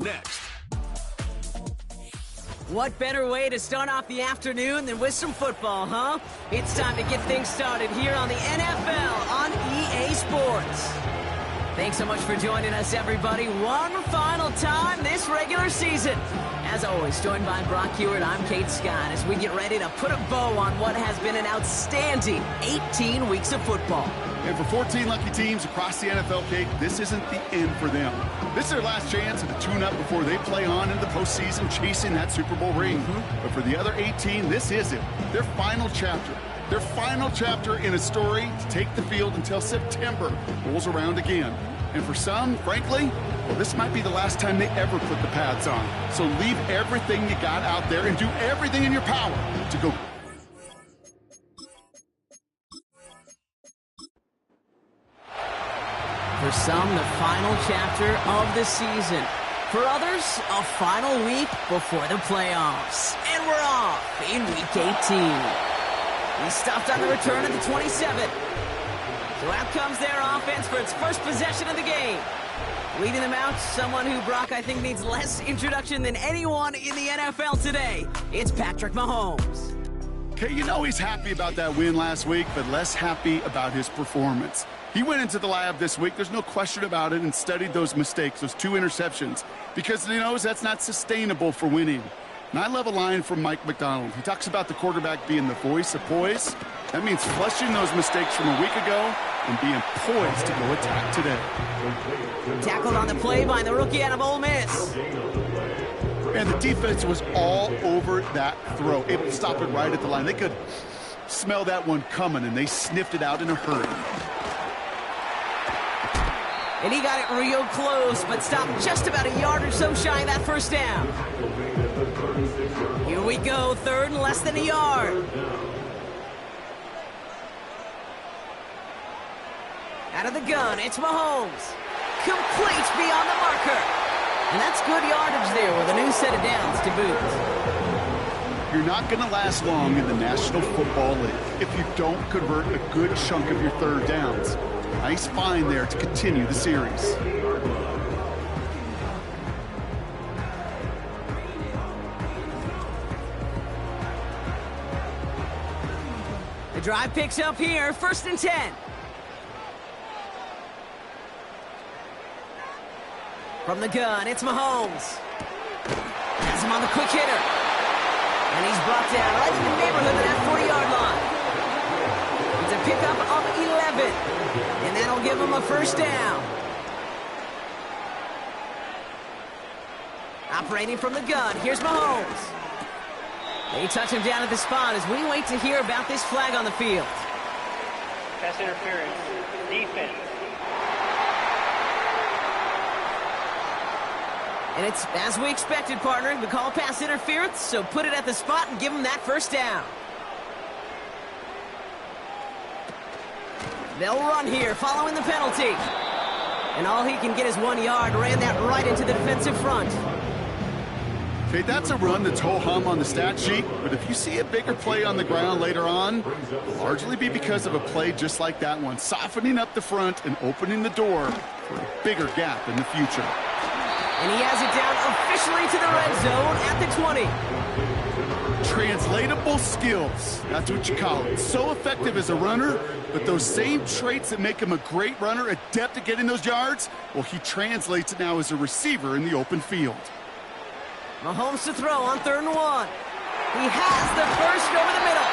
Next. What better way to start off the afternoon than with some football, huh? It's time to get things started here on the NFL on EA Sports. Thanks so much for joining us, everybody. One final time this regular season. As always, joined by Brock Hewitt, I'm Kate Scott as we get ready to put a bow on what has been an outstanding 18 weeks of football. And for 14 lucky teams across the NFL, Kate, this isn't the end for them. This is their last chance to tune up before they play on into the postseason chasing that Super Bowl ring. But for the other 18, this is it. Their final chapter. Their final chapter in a story to take the field until September rolls around again. And for some, frankly, well, this might be the last time they ever put the pads on. So leave everything you got out there and do everything in your power to go. For some, the final chapter of the season. For others, a final week before the playoffs. And we're off in Week 18. We stopped on the return of the 27th. So out comes their offense for its first possession of the game. Leading them out, someone who, Brock, I think needs less introduction than anyone in the NFL today. It's Patrick Mahomes. Okay, you know he's happy about that win last week, but less happy about his performance. He went into the lab this week, there's no question about it, and studied those mistakes, those 2 interceptions, because he knows that's not sustainable for winning. And I love a line from Mike McDonald. He talks about the quarterback being the voice of poise. That means flushing those mistakes from a week ago and being poised to go attack today. Tackled on the play by the rookie out of Ole Miss. And the defense was all over that throw, able to stop it right at the line. They could smell that one coming, and they sniffed it out in a hurry. And he got it real close, but stopped just about a yard or so shy of that first down. Here we go, 3rd and less than a yard. Out of the gun, it's Mahomes. Complete beyond the marker. And that's good yardage there with a new set of downs to boot. You're not going to last long in the National Football League if you don't convert a good chunk of your 3rd downs. Nice find there to continue the series. The drive picks up here, 1st and 10. From the gun, it's Mahomes. Has him on the quick hitter. And he's brought down right in the neighborhood of that 40-yard line. It's a pickup of 11. And that'll give him a 1st down. Operating from the gun, here's Mahomes. They touch him down at the spot as we wait to hear about this flag on the field. Pass interference, defense. And it's as we expected, partner. We call pass interference, so put it at the spot and give him that 1st down. They'll run here following the penalty. And all he can get is 1 yard. Ran that right into the defensive front. Okay, that's a run that's ho-hum on the stat sheet, but if you see a bigger play on the ground later on, it'll largely be because of a play just like that one, softening up the front and opening the door for a bigger gap in the future. And he has it down officially to the red zone at the 20. Translatable skills, that's what you call it. So effective as a runner, but those same traits that make him a great runner, adept at getting those yards, well, he translates it now as a receiver in the open field. Mahomes to throw on 3rd and 1. He has the first over the middle.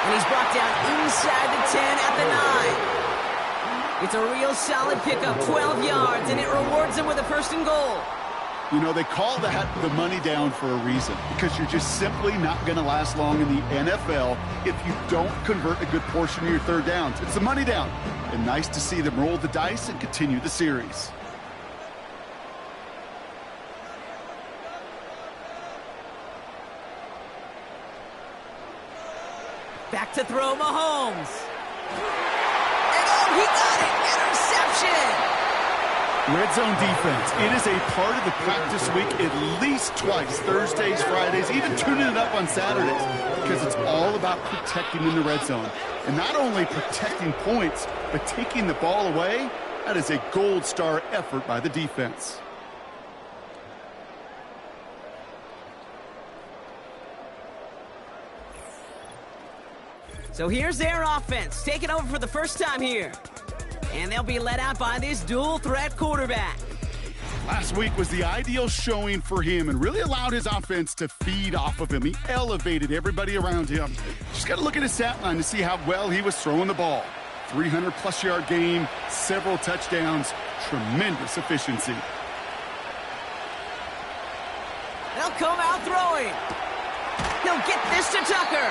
And he's brought down inside the 10 at the 9. It's a real solid pickup, 12 yards, and it rewards him with a 1st and goal. You know, they call that the money down for a reason, because you're just simply not going to last long in the NFL if you don't convert a good portion of your 3rd downs. It's the money down. And nice to see them roll the dice and continue the series. Back to throw, Mahomes. And oh, he got it! Interception! Red zone defense. It is a part of the practice week at least twice, Thursdays, Fridays, even tuning it up on Saturdays, because it's all about protecting in the red zone. And not only protecting points, but taking the ball away. That is a gold star effort by the defense. So here's their offense, taking over for the first time here. And they'll be led out by this dual-threat quarterback. Last week was the ideal showing for him and really allowed his offense to feed off of him. He elevated everybody around him. Just got to look at his stat line to see how well he was throwing the ball. 300-plus yard game, several touchdowns, tremendous efficiency. They'll come out throwing. He'll get this to Tucker.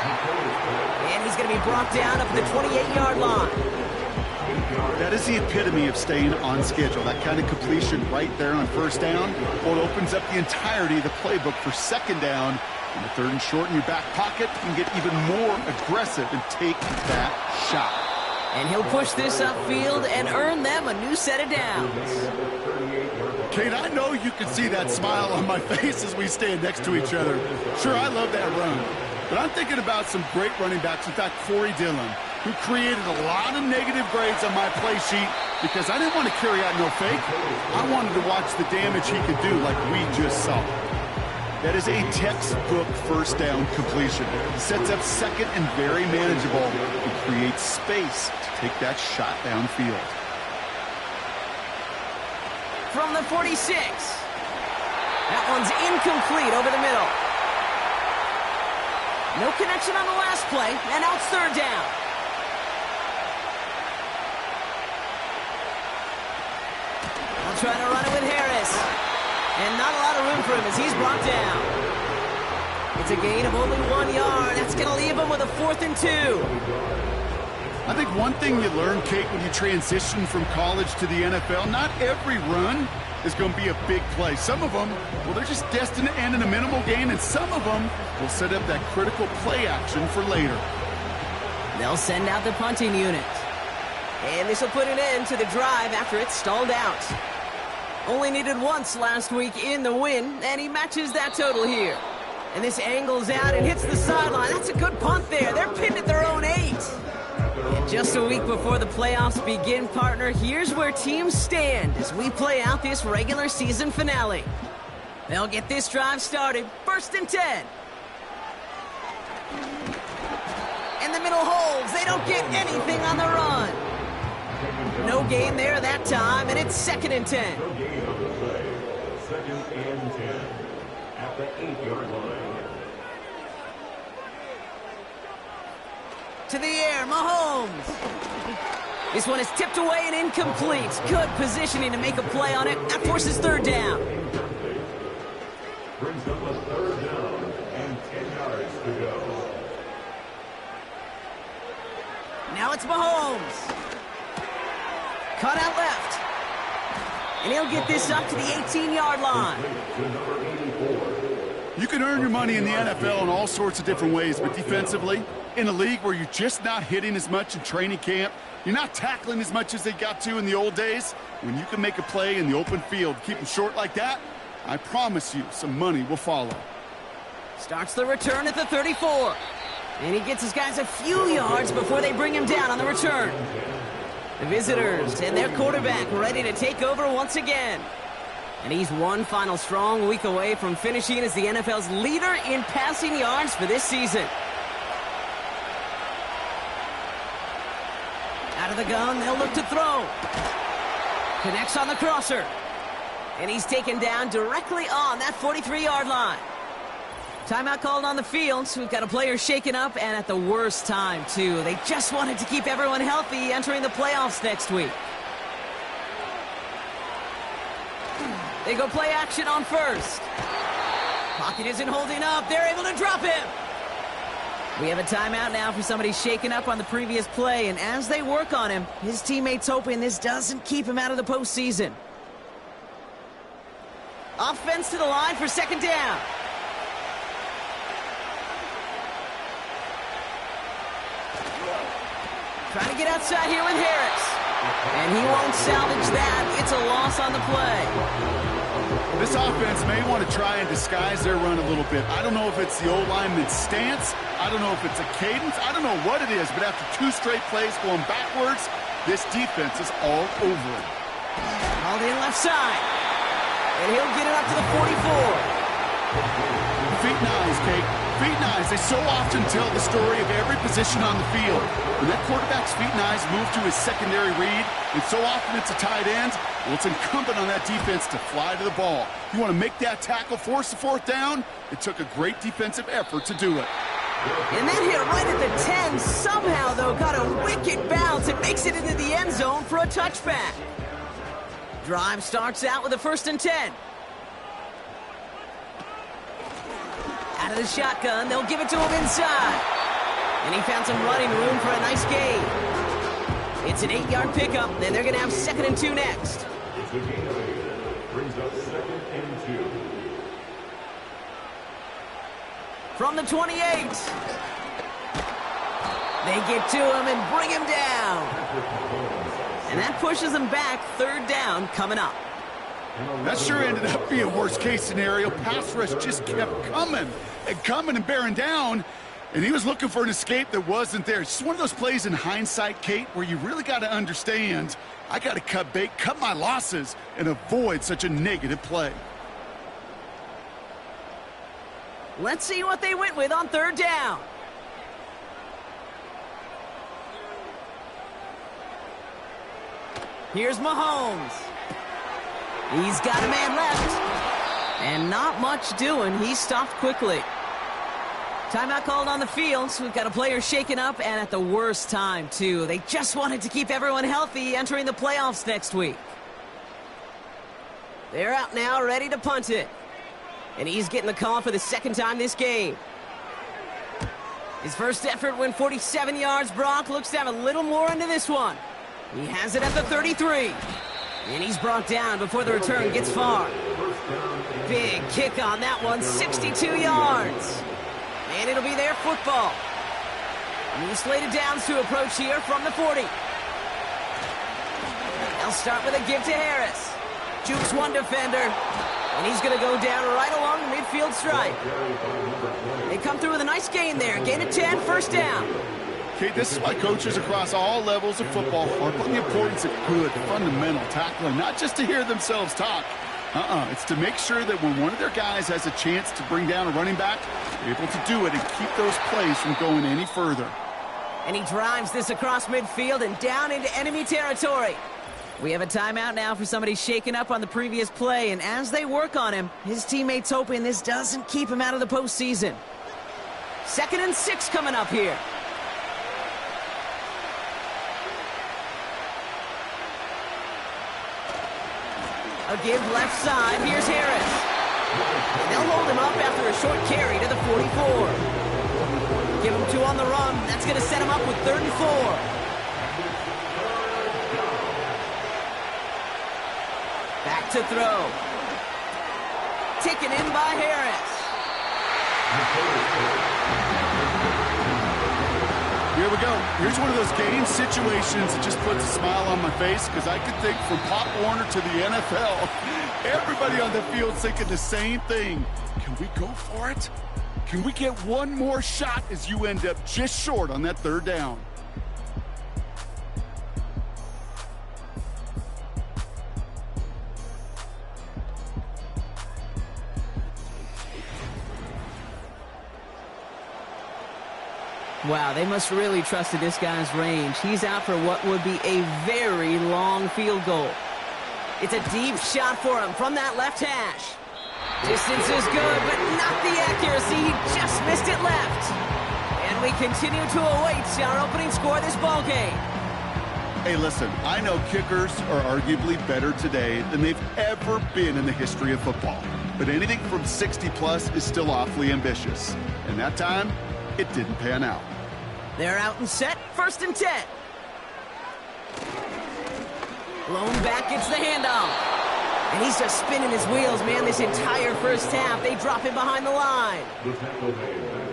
And he's going to be brought down up the 28-yard line. That is the epitome of staying on schedule. That kind of completion right there on first down. Well, it opens up the entirety of the playbook for second down. In the third and short in your back pocket, you can get even more aggressive and take that shot. And he'll push this upfield and earn them a new set of downs. Kate, I know you can see that smile on my face as we stand next to each other. Sure, I love that run. But I'm thinking about some great running backs. In fact, Corey Dillon, who created a lot of negative grades on my play sheet because I didn't want to carry out no fake. I wanted to watch the damage he could do like we just saw. That is a textbook first down completion. Sets up second and very manageable and creates space to take that shot downfield. From the 46. That one's incomplete over the middle. No connection on the last play, and now it's third down. They'll try to run it with Harris. And not a lot of room for him as he's brought down. It's a gain of only 1 yard. That's going to leave him with a 4th and 2. I think one thing you learn, Kate, when you transition from college to the NFL, not every run is going to be a big play. Some of them, well, they're just destined to end in a minimal gain, and some of them will set up that critical play action for later. They'll send out the punting unit. And this will put an end to the drive after it's stalled out. Only needed once last week in the win, and he matches that total here. And this angles out and hits the sideline. That's a good punt there. They're pinned at their own 8. And just a week before the playoffs begin, partner, here's where teams stand as we play out this regular season finale. They'll get this drive started. 1st and 10. And the middle holds. They don't get anything on the run. No gain there that time, and it's 2nd and 10. 2nd and 10 at the 8-yard line. To the air, Mahomes. This one is tipped away and incomplete. Good positioning to make a play on it. That forces third down. Brings up a 3rd down and 10 yards to go. Now it's Mahomes. Cut out left. And he'll get this up to the 18-yard line. You can earn your money in the NFL in all sorts of different ways, but defensively, in a league where you're just not hitting as much in training camp, you're not tackling as much as they got to in the old days, when you can make a play in the open field, keep them short like that, I promise you some money will follow. Starts the return at the 34. And he gets his guys a few yards before they bring him down on the return. The visitors and their quarterback ready to take over once again. And he's one final strong week away from finishing as the NFL's leader in passing yards for this season. Out of the gun, they'll look to throw. Connects on the crosser. And he's taken down directly on that 43-yard line. Timeout called on the field, so we've got a player shaken up, and at the worst time, too. They just wanted to keep everyone healthy entering the playoffs next week. They go play action on first. Pocket isn't holding up. They're able to drop him. We have a timeout now for somebody shaken up on the previous play, and as they work on him, his teammates hoping this doesn't keep him out of the postseason. Offense to the line for 2nd down. Trying to get outside here with Harris. And he won't salvage that. It's a loss on the play. This offense may want to try and disguise their run a little bit. I don't know if it's the O-lineman's stance. I don't know if it's a cadence. I don't know what it is. But after 2 straight plays going backwards, this defense is all over it. All in left side. And he'll get it up to the 44. Feet feet and eyes, Kate. Feet and eyes, they so often tell the story of every position on the field. When that quarterback's feet and eyes move to his secondary read, and so often it's a tight end, well, it's incumbent on that defense to fly to the ball. You want to make that tackle, force the fourth down? It took a great defensive effort to do it. And that hit right at the 10. Somehow, though, got a wicked bounce and makes it into the end zone for a touchback. Drive starts out with a 1st and 10. Out of the shotgun, they'll give it to him inside. And he found some running room for a nice gain. It's an 8-yard pickup, and they're going to have 2nd and 2 next. It's a gain of 8. Brings up 2nd and 2. From the 28. They get to him and bring him down. And that pushes him back. 3rd down coming up. That sure ended up being worst-case scenario. Pass rush just kept coming and bearing down, and he was looking for an escape that wasn't there. It's just one of those plays in hindsight, Kate, where you really got to understand, I got to cut bait, cut my losses, and avoid such a negative play. Let's see what they went with on 3rd down. Here's Mahomes. He's got a man left. And not much doing. He stopped quickly. Timeout called on the field, so we've got a player shaken up, and at the worst time, too. They just wanted to keep everyone healthy entering the playoffs next week. They're out now, ready to punt it. And he's getting the call for the 2nd time this game. His first effort went 47 yards. Brock looks to have a little more into this one. He has it at the 33. And he's brought down before the return gets far. Big kick on that one, 62 yards. And it'll be their football. New slated downs to approach here from the 40. They'll start with a give to Harris. Jukes one defender. And he's going to go down right along the midfield stripe. They come through with a nice gain there. Gain of 10, 1st down. Okay, this is why coaches across all levels of football harp on the importance of good, fundamental tackling, not just to hear themselves talk. It's to make sure that when one of their guys has a chance to bring down a running back, they're able to do it and keep those plays from going any further. And he drives this across midfield and down into enemy territory. We have a timeout now for somebody shaken up on the previous play, and as they work on him, his teammates hoping this doesn't keep him out of the postseason. 2nd and 6 coming up here. A give left side. Here's Harris. And they'll hold him up after a short carry to the 44. Give him 2 on the run. That's going to set him up with 3rd and 4. Back to throw. Taken in by Harris. Here we go. Here's one of those game situations that just puts a smile on my face, because I could think from Pop Warner to the NFL, everybody on the field thinking the same thing. Can we go for it? Can we get one more shot as you end up just short on that 3rd down? Wow, they must really trust this guy's range. He's out for what would be a very long field goal. It's a deep shot for him from that left hash. Distance is good, but not the accuracy. He just missed it left. And we continue to await our opening score of this ball game. Hey, listen, I know kickers are arguably better today than they've ever been in the history of football. But anything from 60-plus is still awfully ambitious. And that time, it didn't pan out. They're out and set. 1st and 10. Blown back gets the handoff. And he's just spinning his wheels, man, this entire first half. They drop him behind the line.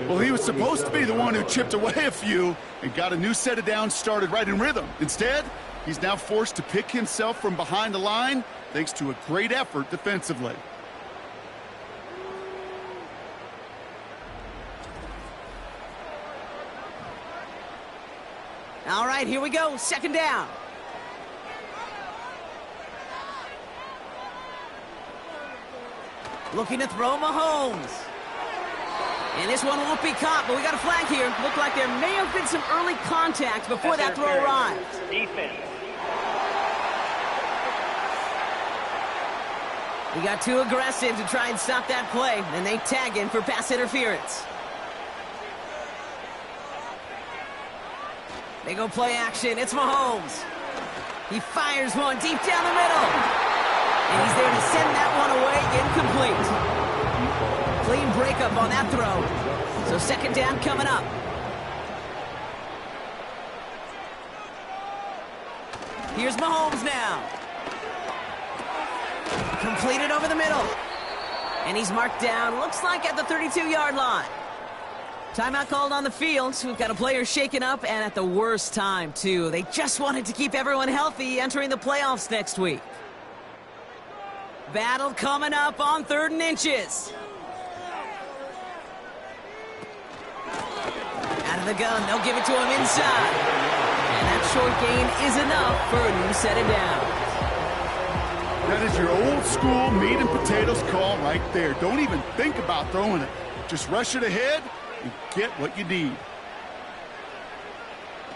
Well, he was supposed to be the one who chipped away a few and got a new set of downs started right in rhythm. Instead, he's now forced to pick himself from behind the line thanks to a great effort defensively. All right, here we go. 2nd down. Looking to throw Mahomes. And this one won't be caught, but we got a flag here. Looked like there may have been some early contact before that throw arrived. Defense. He got too aggressive to try and stop that play, and they tag him for pass interference. They go play action. It's Mahomes. He fires one deep down the middle. And he's there to send that one away, incomplete. Clean breakup on that throw. So second down coming up. Here's Mahomes now. Completed over the middle. And he's marked down, looks like at the 32-yard line. Timeout called on the field. So we've got a player shaken up, and at the worst time, too. They just wanted to keep everyone healthy entering the playoffs next week. Battle coming up on 3rd and inches. Out of the gun, they'll give it to him inside. And that short gain is enough for a new set of downs. That is your old school meat and potatoes call right there. Don't even think about throwing it. Just rush it ahead and get what you need.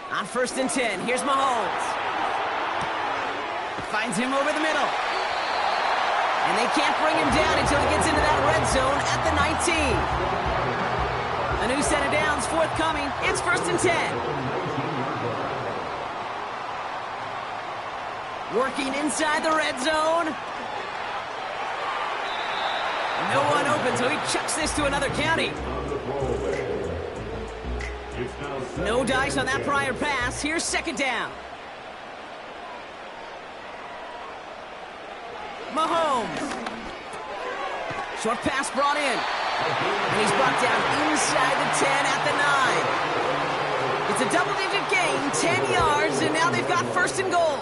On 1st and 10, here's Mahomes. Finds him over the middle. And they can't bring him down until he gets into that red zone at the 19. A new set of downs forthcoming. It's 1st and 10. Working inside the red zone. No one open, so he chucks this to another county. No dice on that prior pass. Here's 2nd down. Mahomes. Short pass brought in. And he's brought down inside the 10 at the 9. It's a double-digit gain, 10 yards, and now they've got 1st and goal.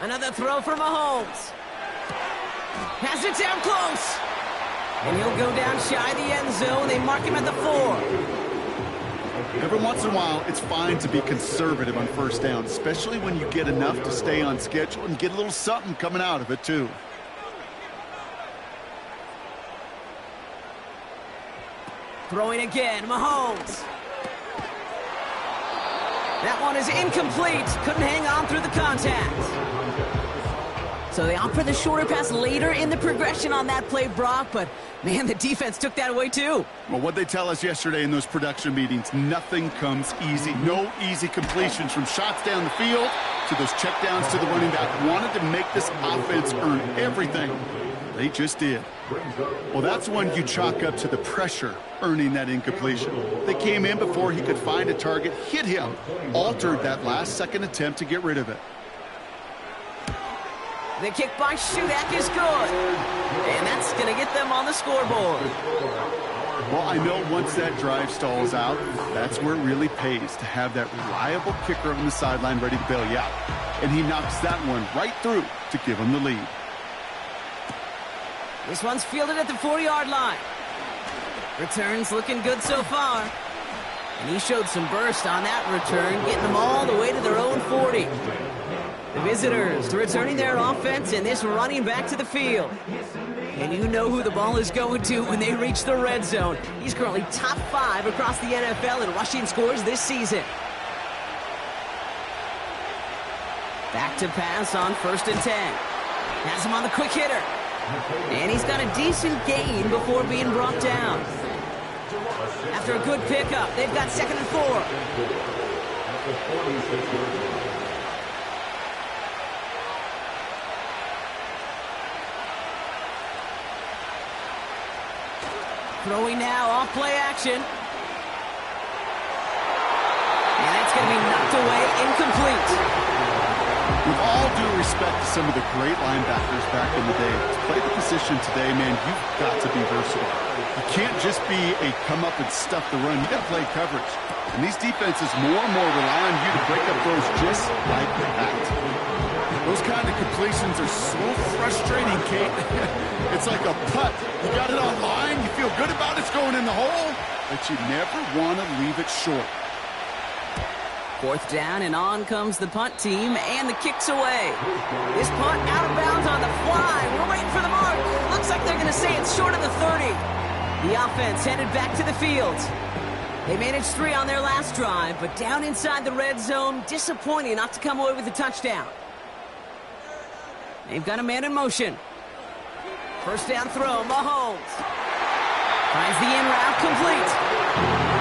Another throw for Mahomes. Has it down close. And he'll go down shy of the end zone. They mark him at the 4. Every once in a while, it's fine to be conservative on 1st down, especially when you get enough to stay on schedule and get a little something coming out of it, too. Throwing again, Mahomes. That one is incomplete. Couldn't hang on through the contact. So they opt for the shorter pass later in the progression on that play, Brock, but man, the defense took that away too. Well, what they tell us yesterday in those production meetings, nothing comes easy. No easy completions from shots down the field to those checkdowns to the running back. Wanted to make this offense earn everything. They just did. Well, that's one you chalk up to the pressure earning that incompletion. They came in before he could find a target, hit him, altered that last-second attempt to get rid of it. The kick by Shudak is good. And that's going to get them on the scoreboard. Well, I know once that drive stalls out, that's where it really pays to have that reliable kicker on the sideline ready to bail you out. And he knocks that one right through to give him the lead. This one's fielded at the 40-yard line. Returns looking good so far. And he showed some burst on that return, getting them all the way to their own 40. The visitors returning their offense and this running back to the field. And you know who the ball is going to when they reach the red zone. He's currently top 5 across the NFL in rushing scores this season. Back to pass on 1st and 10. Has him on the quick hitter. And he's got a decent gain before being brought down. After a good pickup, they've got 2nd and 4. Throwing now off play action. And that's going to be knocked away, incomplete. With all due respect to some of the great linebackers back in the day, to play the position today, man, you've got to be versatile. You can't just be a come up and stuff the run. You got to play coverage. And these defenses more and more rely on you to break up throws just like that. Those kind of completions are so frustrating, Kate. It's like a putt. You got it on line, you feel good about it's going in the hole, but you never want to leave it short. 4th down, and on comes the punt team, and the kick's away. This punt out of bounds on the fly. We're waiting for the mark. Looks like they're The offense headed back to the field. They managed 3 on their last drive, but down inside the red zone, disappointing not to come away with a touchdown. They've got a man in motion. First down throw, Mahomes. Finds the in route complete.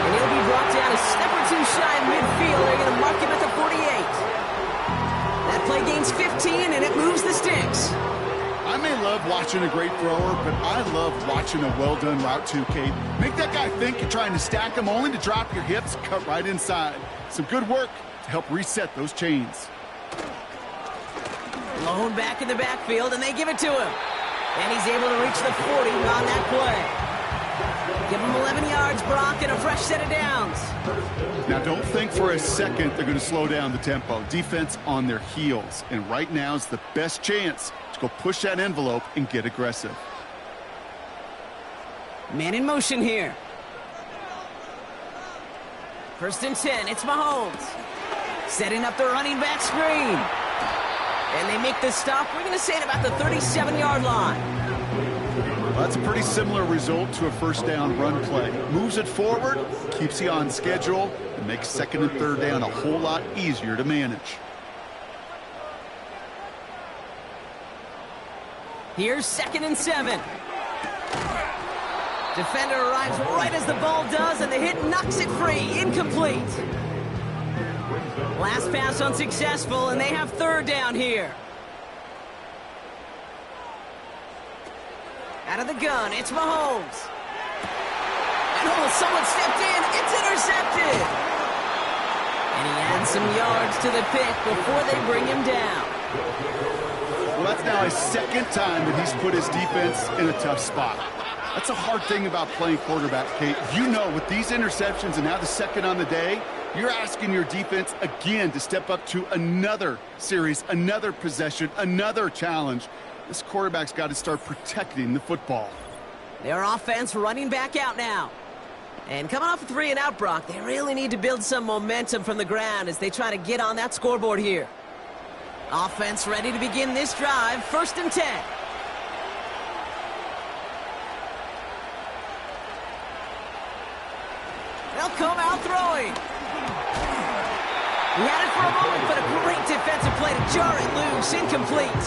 And he'll be brought down a step or 2 shy of midfield. They're going to mark him at the 48. That play gains 15, and it moves the sticks. I may love watching a great thrower, but I love watching a well-done route too, Kate. Make that guy think you're trying to stack him, only to drop your hips, cut right inside. Some good work to help reset those chains. Blown back in the backfield, and they give it to him. And he's able to reach the 40 on that play. Give him 11 yards, Brock, and a fresh set of downs. Now, don't think for a second they're going to slow down the tempo. Defense on their heels. And right now is the best chance to go push that envelope and get aggressive. Man in motion here. First and 10, it's Mahomes. Setting up the running back screen. And they make the stop, we're going to say, at about the 37-yard line. Well, that's a pretty similar result to a first down run play. Moves it forward, keeps you on schedule, and makes second and third down a whole lot easier to manage. Here's 2nd and 7. Defender arrives right as the ball does, and the hit knocks it free. Incomplete. Last pass unsuccessful, and they have 3rd down here. Out of the gun, it's Mahomes. And someone stepped in. It's intercepted. And he adds some yards to the pick before they bring him down. Well, that's now his 2nd time that he's put his defense in a tough spot. That's a hard thing about playing quarterback, Kate. You know, with these interceptions and now the 2nd on the day, you're asking your defense again to step up to another series, another possession, another challenge. This quarterback's got to start protecting the football. Their offense running back out now. And coming off a 3-and-out, Brock, they really need to build some momentum from the ground as they try to get on that scoreboard here. Offense ready to begin this drive. 1st and 10. They'll come out throwing. He had it for a moment, but a great defensive play to jar it loose. Incomplete.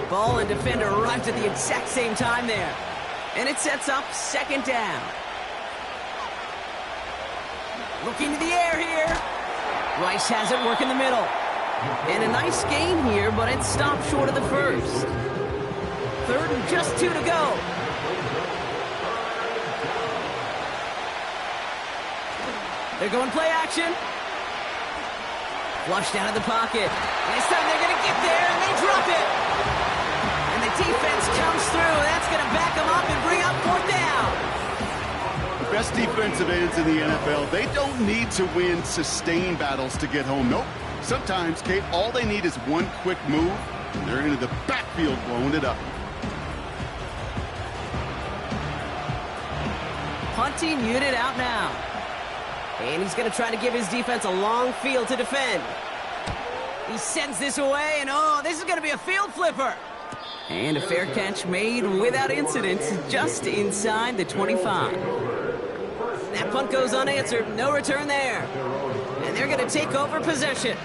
Ball and defender arrived at the exact same time there. And it sets up 2nd down. Looking to the air here. Rice has it work in the middle. And a nice gain here, but it stopped short of the 1st. 3rd and just 2 to go. They're going play action. Flushed out of the pocket. And this time they're going to get there, and they drop it. And the defense comes through. That's going to back them up and bring up 4th down. The best defensive ends in the NFL, they don't need to win sustained battles to get home. Nope. Sometimes, Kate, all they need is one quick move, and they're into the backfield blowing it up. Punting unit out now. And he's going to try to give his defense a long field to defend. He sends this away, and this is going to be a field flipper. And a fair catch made without incident, just inside the 25. That punt goes unanswered, no return there. And they're going to take over possession.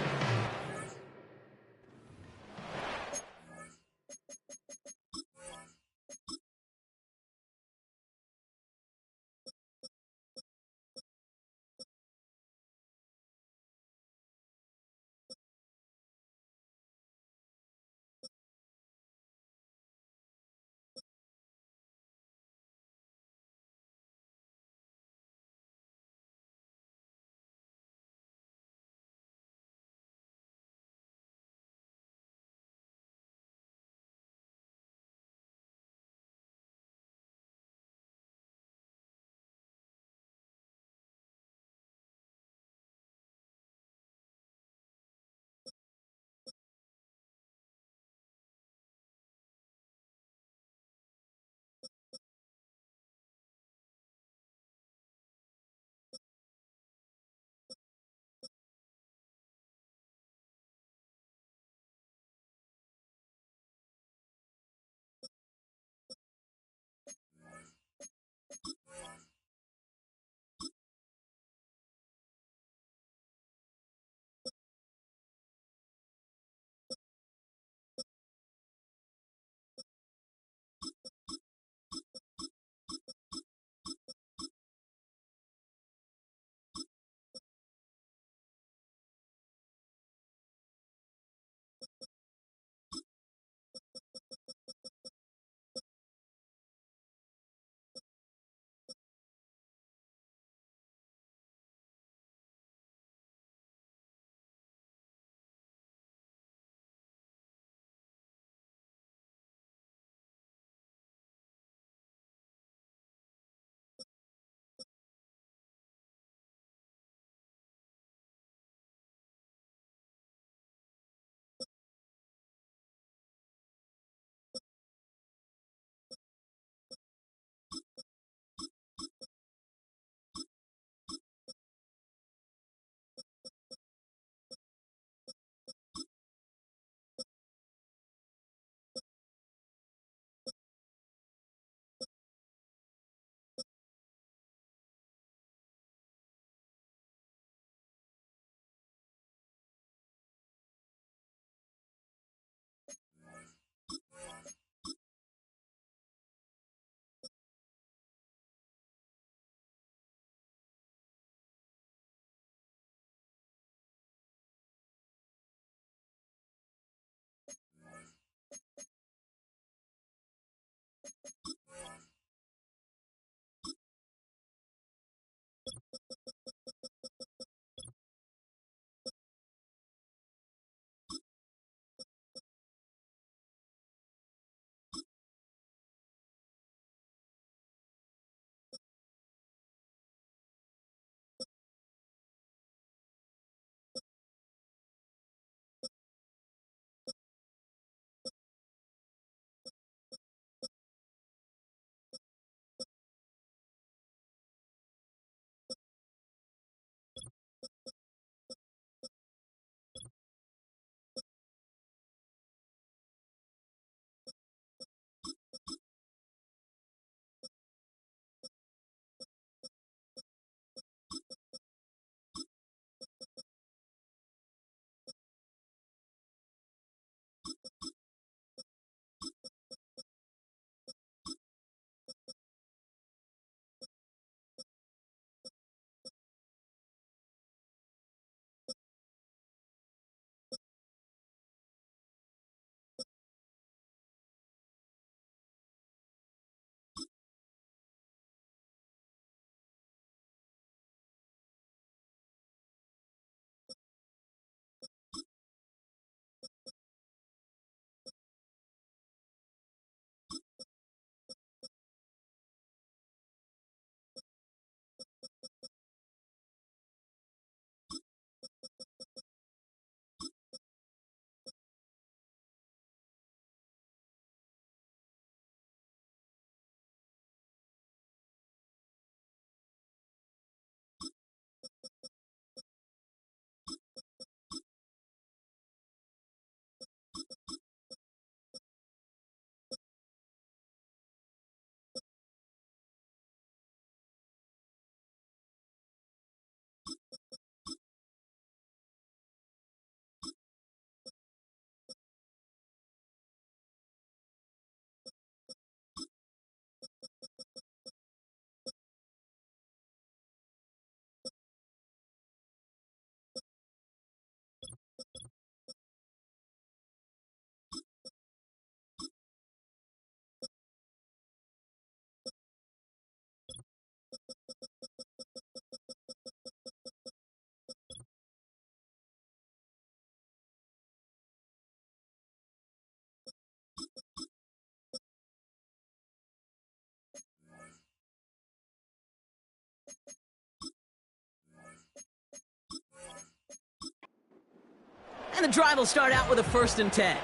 And the drive will start out with a 1st and 10.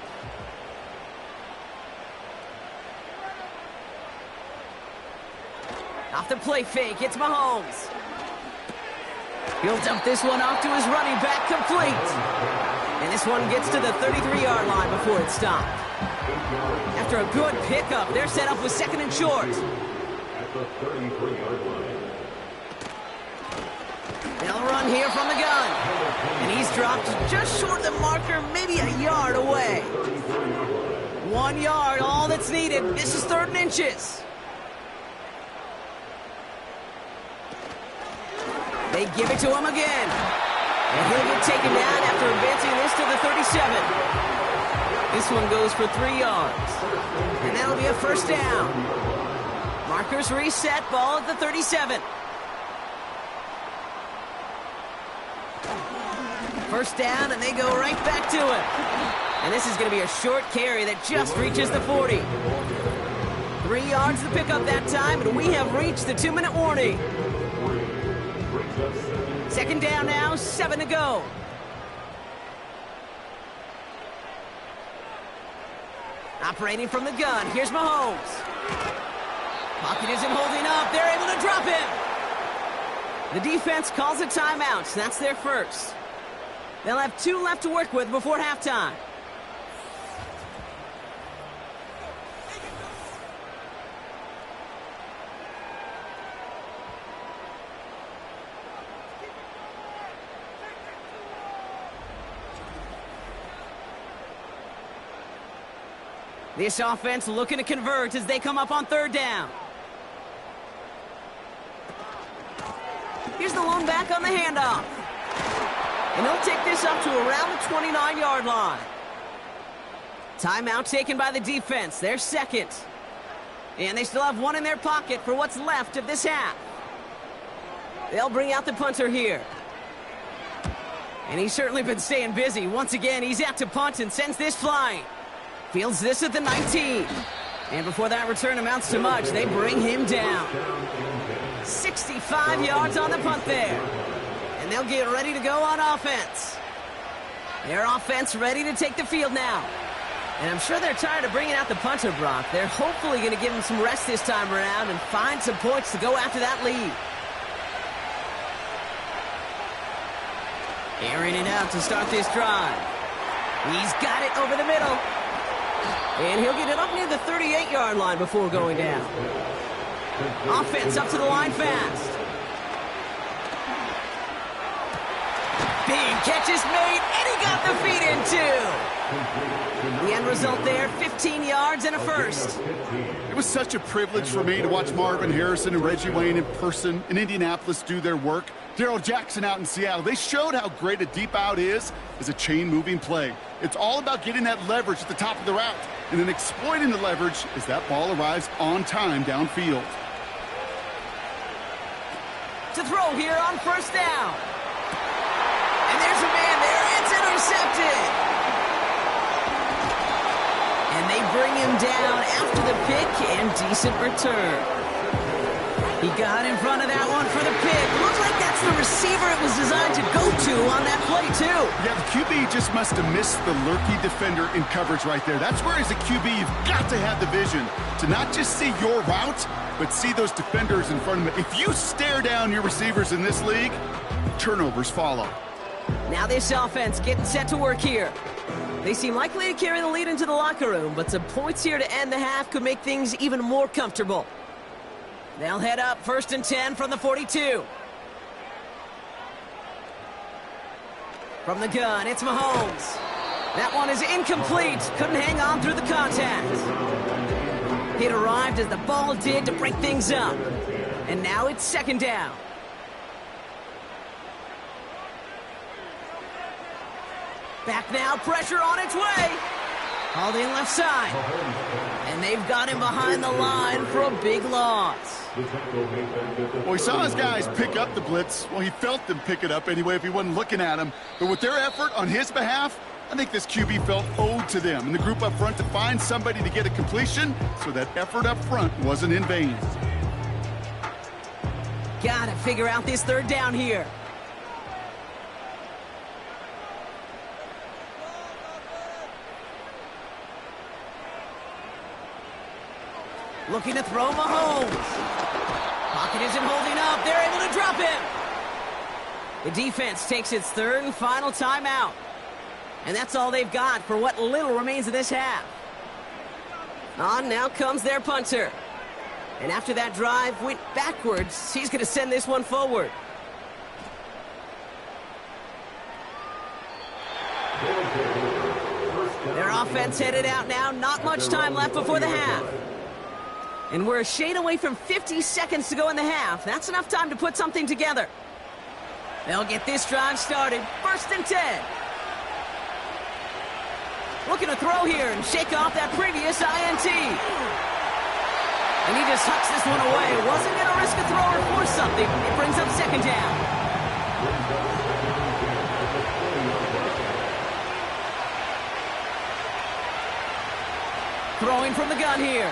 Off the play fake, it's Mahomes. He'll dump this one off to his running back, complete. And this one gets to the 33-yard line before it's stopped. After a good pickup, they're set up with 2nd and short. At the 33-yard line. They'll run here from the gun. And he's dropped just short of the marker, maybe a yard away. 1 yard, all that's needed. This is 3rd and inches. They give it to him again. And he'll get taken down after advancing this to the 37. This one goes for 3 yards. And that'll be a 1st down. Markers reset, ball at the 37. 1st down, and they go right back to it. And this is going to be a short carry that just reaches the 40. 3 yards to pick up that time, and we have reached the 2-minute warning. 2nd down now, 7 to go. Operating from the gun, here's Mahomes. Pocket isn't holding up, they're able to drop him. The defense calls a timeout, so that's their 1st. They'll have 2 left to work with before halftime. This offense looking to convert as they come up on 3rd down. Here's the lone back on the handoff. And he'll take this up to around the 29-yard line. Timeout taken by the defense. Their 2nd. And they still have 1 in their pocket for what's left of this half. They'll bring out the punter here. And he's certainly been staying busy. Once again, he's out to punt and sends this flying. Fields this at the 19. And before that return amounts to much, they bring him down. 65 yards on the punt there. And they'll get ready to go on offense. Their offense ready to take the field now. And I'm sure they're tired of bringing out the punter, Brock. They're hopefully going to give him some rest this time around and find some points to go after that lead. Airing it out to start this drive. He's got it over the middle. And he'll get it up near the 38-yard line before going down. Offense up to the line fast. Big catch is made, and he got the feet in too. The end result there, 15 yards and a 1st. It was such a privilege for me to watch Marvin Harrison and Reggie Wayne in person in Indianapolis do their work. Darrell Jackson out in Seattle. They showed how great a deep out is as a chain-moving play. It's all about getting that leverage at the top of the route and then exploiting the leverage as that ball arrives on time downfield. To throw here on 1st down. And there's a man there. It's intercepted. And they bring him down after the pick and decent return. He got in front of that one for the pick. Looks like that's the receiver it was designed to go to on that play, too. Yeah, the QB just must have missed the lurky defender in coverage right there. That's where, as a QB, you've got to have the vision to not just see your route, but see those defenders in front of them. If you stare down your receivers in this league, turnovers follow. Now this offense getting set to work here. They seem likely to carry the lead into the locker room, but some points here to end the half could make things even more comfortable. They'll head up 1st and 10 from the 42. From the gun, it's Mahomes. That one is incomplete. Couldn't hang on through the contact. It arrived as the ball did to break things up. And now it's 2nd down. Back now, pressure on its way. Hauled in left side. And they've got him behind the line for a big loss. Well, he saw his guys pick up the blitz. Well, he felt them pick it up anyway if he wasn't looking at him. But with their effort on his behalf, I think this QB felt owed to them and the group up front to find somebody to get a completion so that effort up front wasn't in vain. Gotta figure out this 3rd down here. Looking to throw Mahomes. Pocket isn't holding up. They're able to drop him. The defense takes its third and final timeout. And that's all they've got for what little remains of this half. On now comes their punter. And after that drive went backwards, he's going to send this one forward. Their offense headed out now. Not much time left before the half. And we're a shade away from 50 seconds to go in the half. That's enough time to put something together. They'll get this drive started. 1st and 10. Looking to throw here and shake off that previous INT. And he just hucks this one away. Wasn't going to risk a throw or force something. It brings up 2nd down. Throwing from the gun here.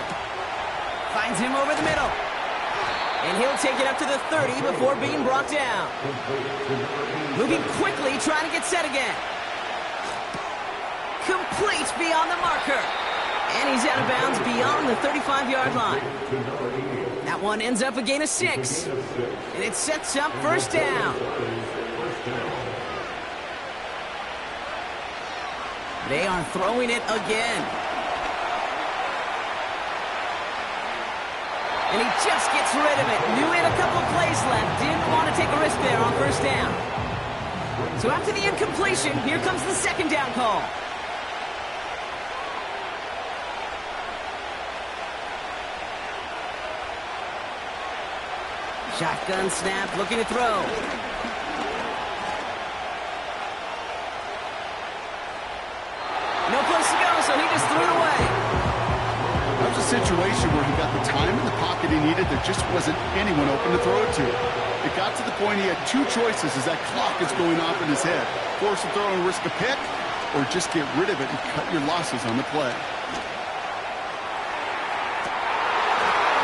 Finds him over the middle. And he'll take it up to the 30 before being brought down. Moving quickly, trying to get set again. Complete beyond the marker. And he's out of bounds beyond the 35-yard line. That one ends up a gain of 6. And it sets up 1st down. They are throwing it again. And he just gets rid of it. Knew he had a couple of plays left. Didn't want to take a risk there on 1st down. So after the incompletion, here comes the 2nd down call. Shotgun snap, looking to throw. No place to go, so he just threw it away. That was a situation where he got the time in the pocket he needed. There just wasn't anyone open to throw it to. It got to the point he had 2 choices as that clock is going off in his head. Force a throw and risk a pick, or just get rid of it and cut your losses on the play.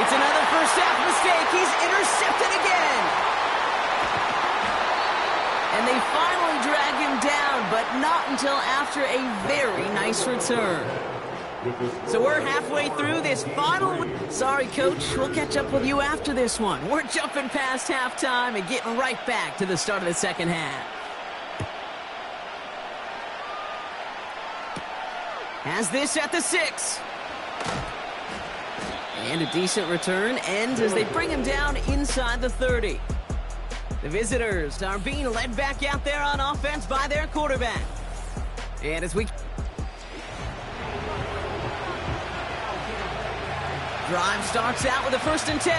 It's another first half mistake. He's intercepted again. And they finally drag him down, but not until after a very nice return. So we're halfway through this final... Sorry, Coach. We'll catch up with you after this one. We're jumping past halftime and getting right back to the start of the 2nd half. Has this at the 6. And a decent return ends as they bring him down inside the 30. The visitors are being led back out there on offense by their quarterback. And as we... Drive starts out with a 1st and 10.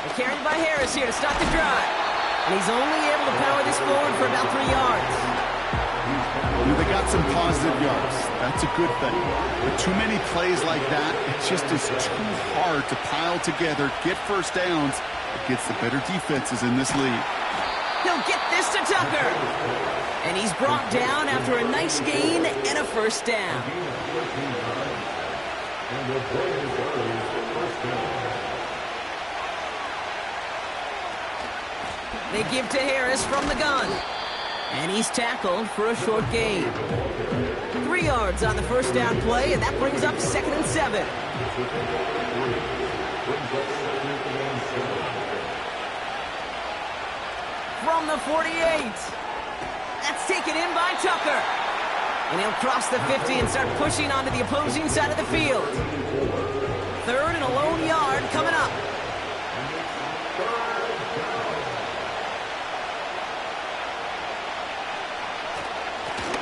They're carried by Harris here to start the drive. And he's only able to power this forward for about 3 yards. They got some positive yards. That's a good thing. But too many plays like that, it just is too hard to pile together, get 1st downs against the better defenses in this league. He'll get this to Tucker. And he's brought down after a nice gain and a 1st down. They give to Harris from the gun. And he's tackled for a short gain. 3 yards on the 1st down play, and that brings up 2nd and 7. From the 48. That's taken in by Tucker. And he'll cross the 50 and start pushing onto the opposing side of the field. 3rd and a lone yard coming up.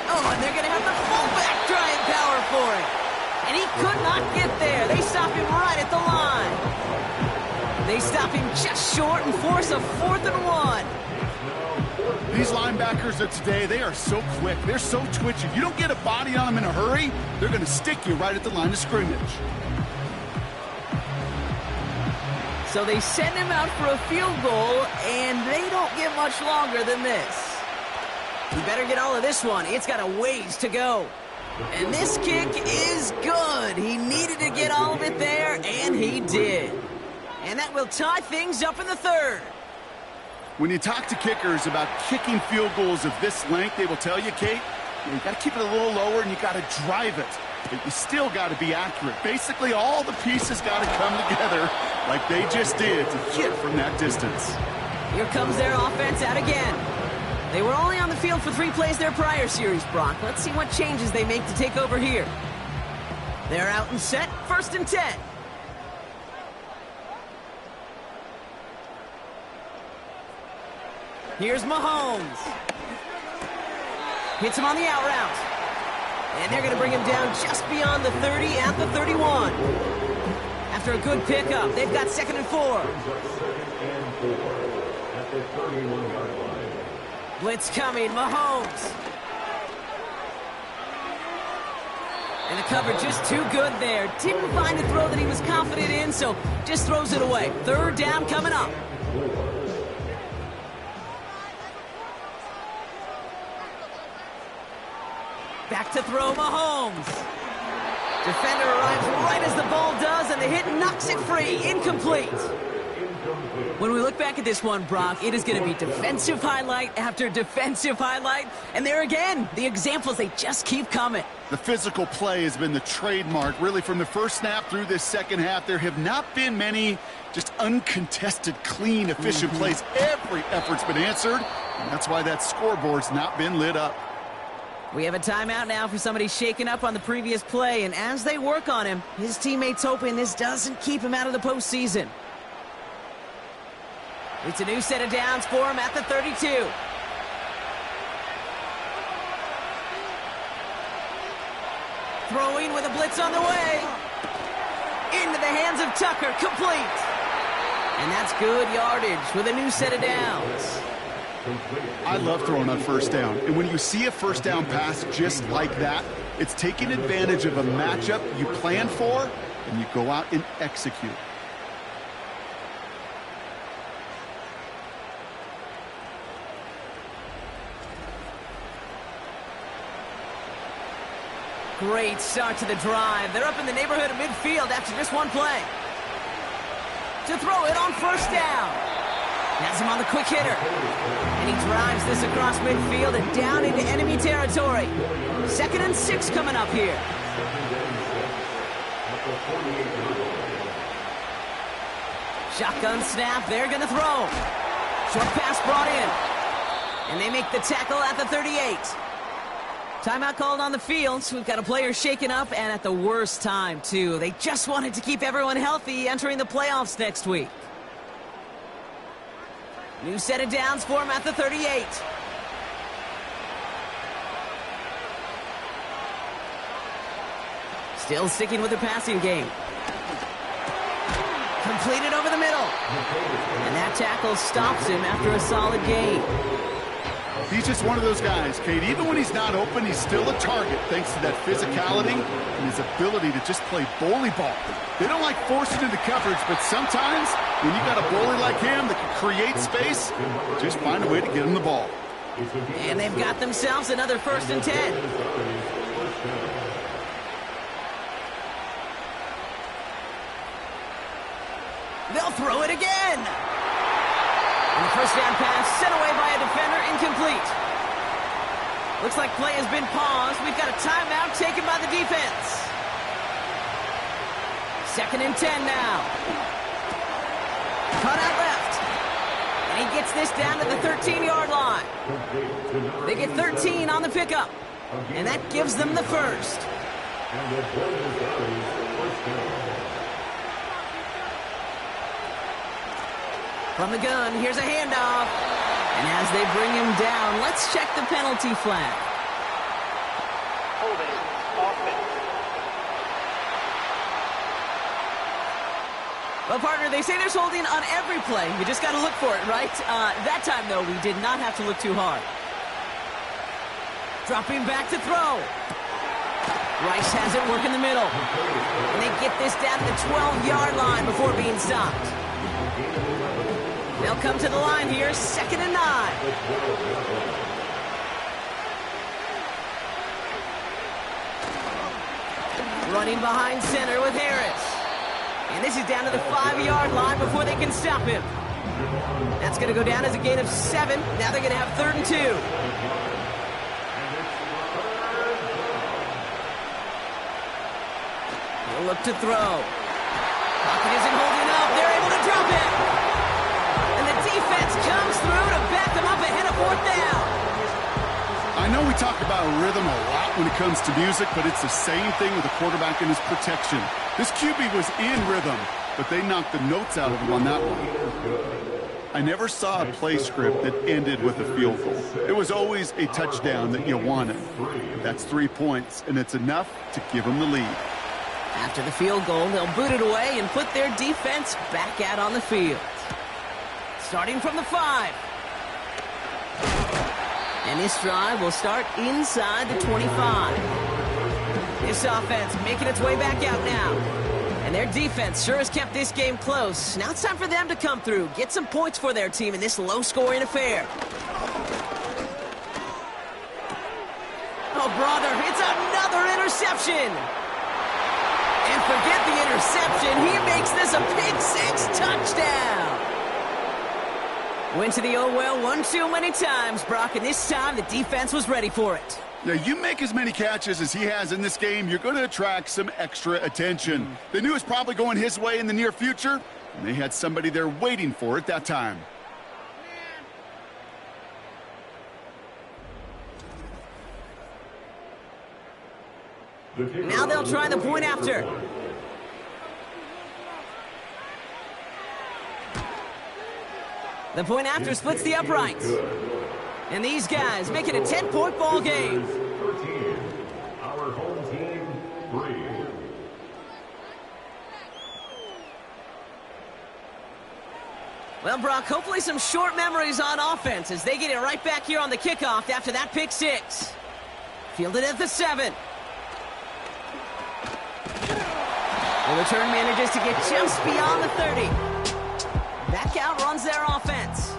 Oh, and they're going to have the fullback trying power for it. And he could not get there. They stop him right at the line. They stop him just short and force a 4th and 1. These linebackers of today, they are so quick. They're so twitchy. You don't get a body on them in a hurry, they're going to stick you right at the line of scrimmage. So they send him out for a field goal, and they don't get much longer than this. We better get all of this one. It's got a ways to go. And this kick is good. He needed to get all of it there, and he did. And that will tie things up in the 3rd. When you talk to kickers about kicking field goals of this length, they will tell you, Kate, you got to keep it a little lower and you got to drive it. but you still got to be accurate. Basically, all the pieces got to come together like they just did to hit from that distance. Here comes their offense out again. They were only on the field for 3 plays their prior series, Brock. Let's see what changes they make to take over here. They're out and set, 1st and 10. Here's Mahomes. Hits him on the out route. And they're going to bring him down just beyond the 30 at the 31. After a good pickup, they've got 2nd and 4. Blitz coming, Mahomes. And the cover just too good there. Didn't find a throw that he was confident in, so just throws it away. 3rd down coming up. Back to throw, Mahomes. Defender arrives right as the ball does, and the hit knocks it free. Incomplete. When we look back at this one, Brock, it is going to be defensive highlight after defensive highlight. And there again, the examples, they just keep coming. The physical play has been the trademark, really, from the first snap through this second half. There have not been many just uncontested, clean, efficient plays. Every effort's been answered, and that's why that scoreboard's not been lit up. We have a timeout now for somebody shaken up on the previous play, and as they work on him, his teammates hoping this doesn't keep him out of the postseason. It's a new set of downs for him at the 32. Throwing with a blitz on the way. Into the hands of Tucker, complete. And that's good yardage with a new set of downs. I love throwing on 1st down. And when you see a 1st down pass just like that, it's taking advantage of a matchup you plan for, and you go out and execute. Great start to the drive. They're up in the neighborhood of midfield after just one play. To throw it on 1st down. Has him on the quick hitter. And he drives this across midfield and down into enemy territory. 2nd and 6 coming up here. Shotgun snap. They're going to throw. Short pass brought in. And they make the tackle at the 38. Timeout called on the field, so we've got a player shaken up, and at the worst time, too. They just wanted to keep everyone healthy entering the playoffs next week. New set of downs for him at the 38. Still sticking with the passing game. Completed over the middle. And that tackle stops him after a solid gain. He's just one of those guys, Kate. Even when he's not open, he's still a target thanks to that physicality and his ability to just play bully ball. They don't like forcing into coverage, but sometimes when you got a bully like him that can create space, just find a way to get him the ball. And they've got themselves another 1st and 10. They'll throw it again. And the 1st down pass sent away by a defender, incomplete. Looks like play has been paused. We've got a timeout taken by the defense. 2nd and 10 now. Cut out left. And he gets this down to the 13-yard line. They get 13 on the pickup. And that gives them the 1st. From the gun, here's a handoff. And as they bring him down, let's check the penalty flag. Holding, offense. Well, partner, they say there's holding on every play. You just got to look for it, right? That time, though, we did not have to look too hard. Dropping back to throw. Rice has it work in the middle. And they get this down to the 12-yard line before being stopped. They'll come to the line here, 2nd and 9. Running behind center with Harris. And this is down to the 5-yard line before they can stop him. That's going to go down as a gain of 7. Now they're going to have 3rd and 2. They'll look to throw. Pocket isn't holding up. They're able to drop it. And the defense comes through to back them up ahead of fourth down. I know we talk about rhythm a lot when it comes to music, but it's the same thing with the quarterback and his protection. This QB was in rhythm, but they knocked the notes out of him on that one. I never saw a play script that ended with a field goal. It was always a touchdown that you wanted. That's 3 points, and it's enough to give them the lead. After the field goal, they'll boot it away and put their defense back out on the field. Starting from the 5. And this drive will start inside the 25. This offense making its way back out now. And their defense sure has kept this game close. Now it's time for them to come through, get some points for their team in this low-scoring affair. Oh, brother, it's another interception. And forget the interception. He makes this a pick-6 touchdown. Went to the oh-well one too many times, Brock, and this time the defense was ready for it. Now, you make as many catches as he has in this game, you're going to attract some extra attention. They knew it was probably going his way in the near future, and they had somebody there waiting for it that time. Now they'll try the point after. The point after splits the uprights. And these guys make it a 10-point ball game. 13. Our home team, 3. Well, Brock, hopefully some short memories on offense as they get it right back here on the kickoff after that pick-6. Fielded at the 7. The return manages to get just beyond the 30. Back out runs their offense.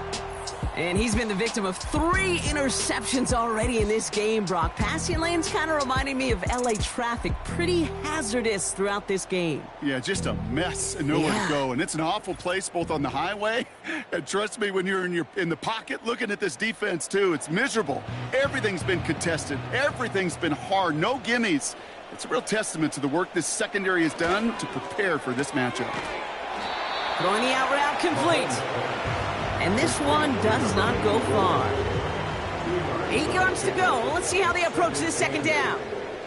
And he's been the victim of 3 interceptions already in this game, Brock. Passing lanes kind of reminding me of LA traffic. Pretty hazardous throughout this game. Yeah, just a mess and nowhere to go. And it's an awful place both on the highway. And trust me, when you're in the pocket looking at this defense, too, it's miserable. Everything's been contested. Everything's been hard. No gimmies. It's a real testament to the work this secondary has done to prepare for this matchup. Throwing the out route complete. And this one does not go far. 8 yards to go. Let's see how they approach this second down.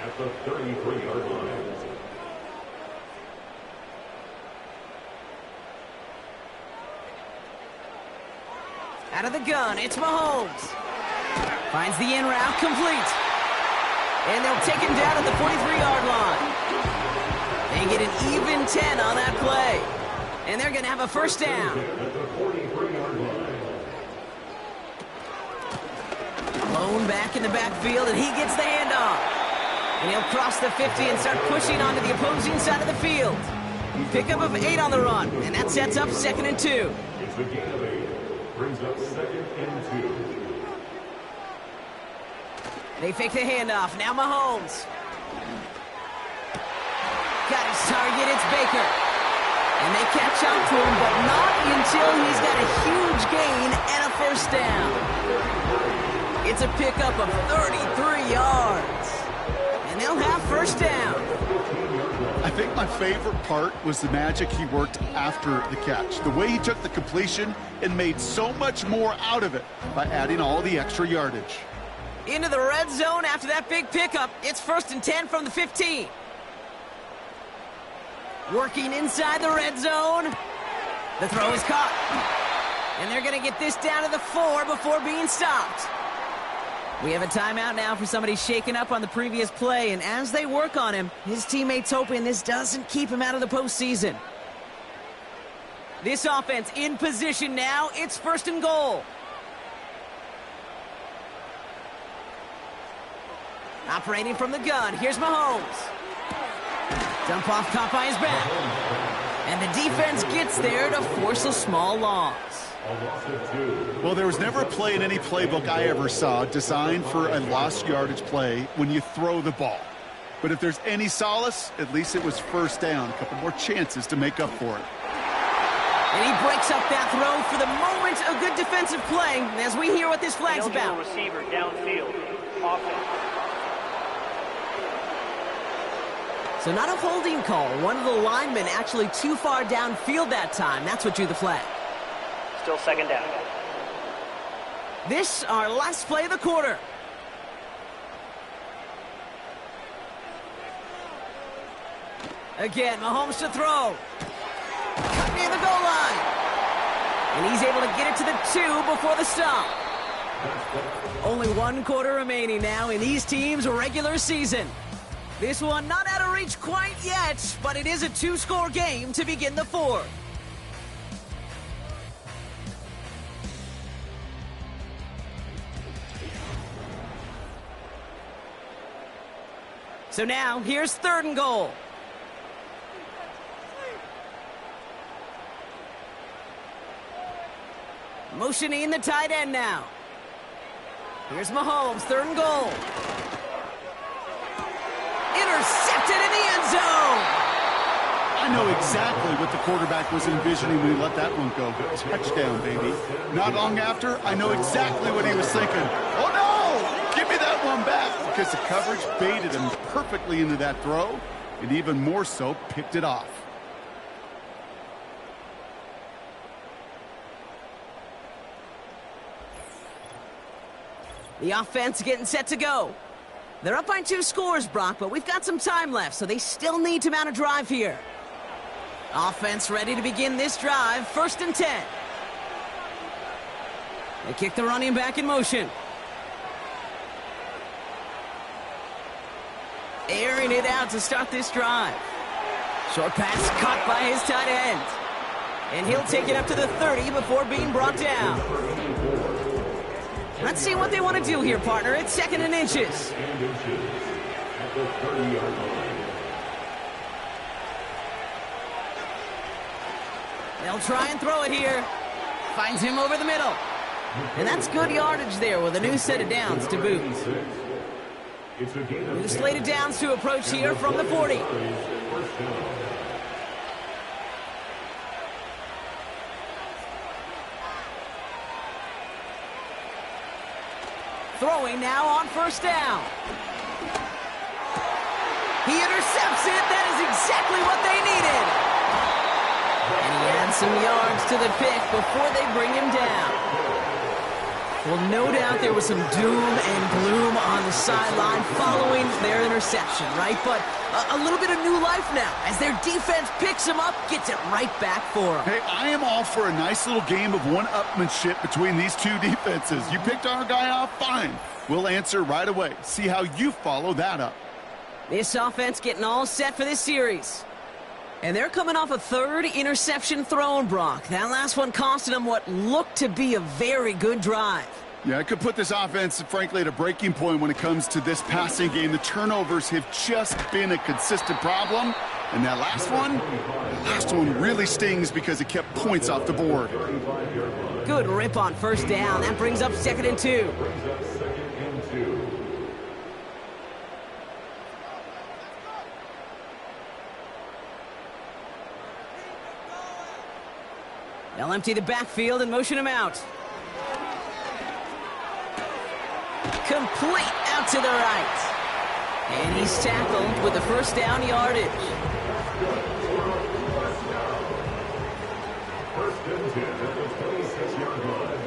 At the 33-yard line. Out of the gun, it's Mahomes. Finds the in route complete. And they'll take him down at the 43-yard line. They get an even 10 on that play. And they're going to have a first down. Lone back in the backfield, and he gets the handoff. And he'll cross the 50 and start pushing onto the opposing side of the field. Pickup of 8 on the run, and that sets up 2nd and 2. It's a gain of 8. Brings up 2nd and 2. They fake the handoff. Now Mahomes. Got his target. It's Baker. And they catch up to him, but not until he's got a huge gain and a first down. It's a pickup of 33 yards. And they'll have first down. I think my favorite part was the magic he worked after the catch. The way he took the completion and made so much more out of it by adding all the extra yardage. Into the red zone after that big pickup. It's 1st and 10 from the 15. Working inside the red zone. The throw is caught. And they're going to get this down to the 4 before being stopped. We have a timeout now for somebody shaken up on the previous play, and as they work on him, his teammates hoping this doesn't keep him out of the postseason. This offense in position now. It's 1st and goal. Operating from the gun, here's Mahomes. Dump off caught by his back. And the defense gets there to force a small loss. Well, there was never a play in any playbook I ever saw designed for a lost yardage play when you throw the ball. But if there's any solace, at least it was first down. A couple more chances to make up for it. And he breaks up that throw for the moment. A good defensive play as we hear what this flag's about. Receiver downfield. Offense. So not a holding call. One of the linemen actually too far downfield that time. That's what drew the flag. Still second down. This, our last play of the quarter. Again, Mahomes to throw. Cut near the goal line. And he's able to get it to the 2 before the stop. Only 1 quarter remaining now in these teams' regular season. This one not out of reach quite yet, but it is a 2-score game to begin the 4th. So now, here's 3rd and goal. Motioning the tight end now. Here's Mahomes, 3rd and goal. Intercepted in the end zone. I know exactly what the quarterback was envisioning when he let that one go. Touchdown, baby. Not long after, I know exactly what he was thinking. Oh, no! Give me that one back! Because the coverage baited him perfectly into that throw, and even more so, picked it off. The offense getting set to go. They're up by 2 scores, Brock, but we've got some time left, so they still need to mount a drive here. Offense ready to begin this drive, 1st and 10. They kick the running back in motion. Airing it out to start this drive. Short pass caught by his tight end. And he'll take it up to the 30 before being brought down. Let's see what they want to do here, partner. It's 2nd and inches. They'll try and throw it here. Finds him over the middle. And that's good yardage there with a new set of downs to boot. New slated downs to approach here from the 40. Throwing now on 1st down. He intercepts it. That is exactly what they needed. And he adds some yards to the pick before they bring him down. Well, no doubt there was some doom and gloom on the sideline following their interception, right? But a little bit of new life now as their defense picks him up, gets it right back for him. Hey, I am all for a nice little game of one-upmanship between these 2 defenses. You picked our guy off, fine. We'll answer right away. See how you follow that up. This offense getting all set for this series. And they're coming off a 3rd interception thrown, Brock. That last one costing them what looked to be a very good drive. Yeah, I could put this offense, frankly, at a breaking point when it comes to this passing game. The turnovers have just been a consistent problem. And that last one really stings because it kept points off the board. Good rip on 1st down. That brings up 2nd and 2. They'll empty the backfield and motion him out. Complete out to the right. And he's tackled with the 1st down yardage. 1st and 10 at the 26-yard line.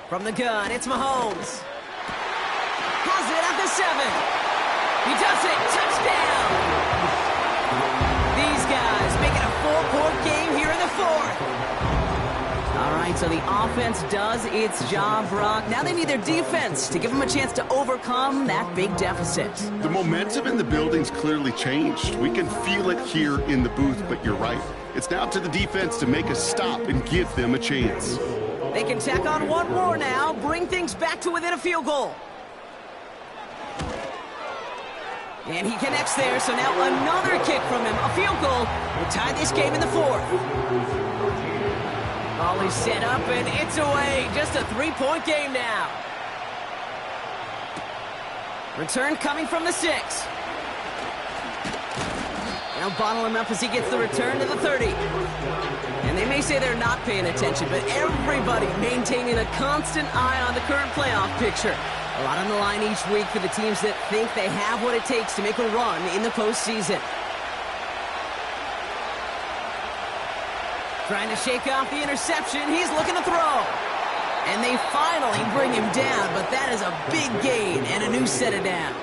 From the gun, it's Mahomes. Has it at the 7. He does it. Touchdown. These guys making a 4-point game here in the 4th. All right, so the offense does its job, Brock. Now they need their defense to give them a chance to overcome that big deficit. The momentum in the building's clearly changed. We can feel it here in the booth, but you're right. It's now to the defense to make a stop and give them a chance. They can tack on one more now, bring things back to within a field goal. And he connects there, so now another kick from him. A field goal will tie this game in the 4th. All is set up, and it's away. Just a 3-point game now. Return coming from the 6. They'll bottle him up as he gets the return to the 30. And And they may say they're not paying attention, but everybody maintaining a constant eye on the current playoff picture. A lot on the line each week for the teams that think they have what it takes to make a run in the postseason. Trying to shake off the interception. He's looking to throw. And they finally bring him down, but that is a big gain and a new set of downs.